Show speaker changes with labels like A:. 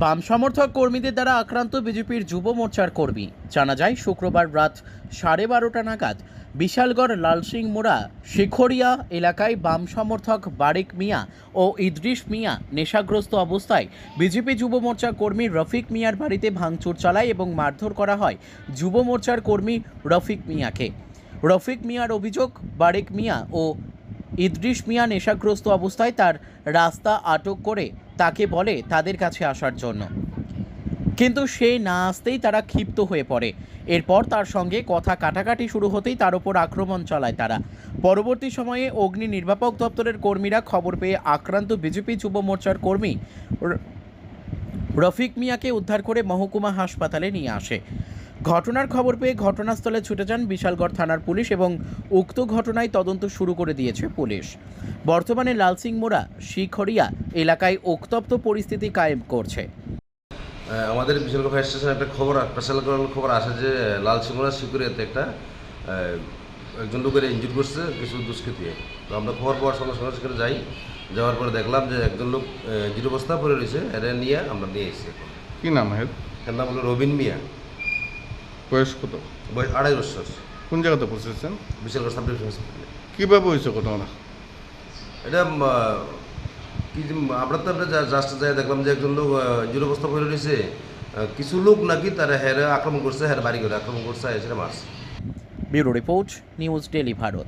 A: বাম সমর্থক কর্মীদের দ্বারা আক্রান্ত বিজেপির যুব মোর্চার কর্মী। জানা যায় শুক্রবার রাত 12:30 নাগাদ বিশালগড় লালসিং মোড়া শিখরিয়া এলাকায় বাম সমর্থক বারেক মিয়া ও ইদ্রিস মিয়া নেশাগ্রস্ত অবস্থায় বিজেপি যুব মোর্চার কর্মী রফিক মিয়ার বাড়িতে ভাঙচুর চালায় এবং মারধর করা হয় যুব মোর্চার কর্মী রফিক মিয়াকে। রফিক মিয়ার অভিযোগ, বারেক মিয়া ও ইদ্রিস মিয়া নেশাগ্রস্ত অবস্থায় তার রাস্তা আটক করে তাকে বলে তাদের কাছে আসার জন্য, কিন্তু সে না আসতেই তারা ক্ষিপ্ত হয়ে পড়ে। এরপর তার সঙ্গে কথা কাটাকাটি শুরু হতেই তার ওপর আক্রমণ চালায় তারা। পরবর্তী সময়ে অগ্নি নির্বাপক দপ্তরের কর্মীরা খবর পেয়ে আক্রান্ত বিজেপি যুব মোর্চার কর্মী রফিক মিয়াকে উদ্ধার করে মহকুমা হাসপাতালে নিয়ে আসে। ঘটনার খবর পেয়ে ঘটনাস্থলে ছুটে যান বিশালগড় থানার পুলিশ এবং উক্ত ঘটনায় তদন্ত শুরু করে দিয়েছে পুলিশ। বর্তমানে লালসিং মোড়া শিখরিয়া এলাকায় উত্তপ্ত পরিস্থিতি কায়েম করছে।
B: আমাদের বিশালগড় ফায়ার স্টেশনে একটা স্পেশাল খবর আসে যে লালসিংহরা শিকুরিয়াতে একজন লোকের ইনজুর করছে কিছু দুষ্কৃতী। তো আমরা খবর পাওয়ার সঙ্গে সঙ্গে সেখানে যাওয়ার পরে দেখলাম যে একজন লোক ইনজুর অবস্থা পড়ে রয়েছে। এটা নিয়ে আমরা নিয়ে এসেছি।
C: কি নাম
B: এর নাম হলো রবিন মিয়া।
C: বয়স কত?
B: বয়স 2.5 বছর।
C: কোন জায়গাতে পৌঁছেছেন?
B: বিশালগড় সাব ডিভিশন হসপিটালে।
C: কীভাবে হয়েছে ঘটনা?
B: এটা কি আমরা তো জাস্ট যাই দেখলাম যে একজন লোক ইনজুর অবস্থা পড়ে রয়েছে। কিছু লোক নাকি তারা আক্রমণ করছে, বাড়ি করে আক্রমণ করছে, এসে মারছে।
A: Bureau report, news daily Bharat.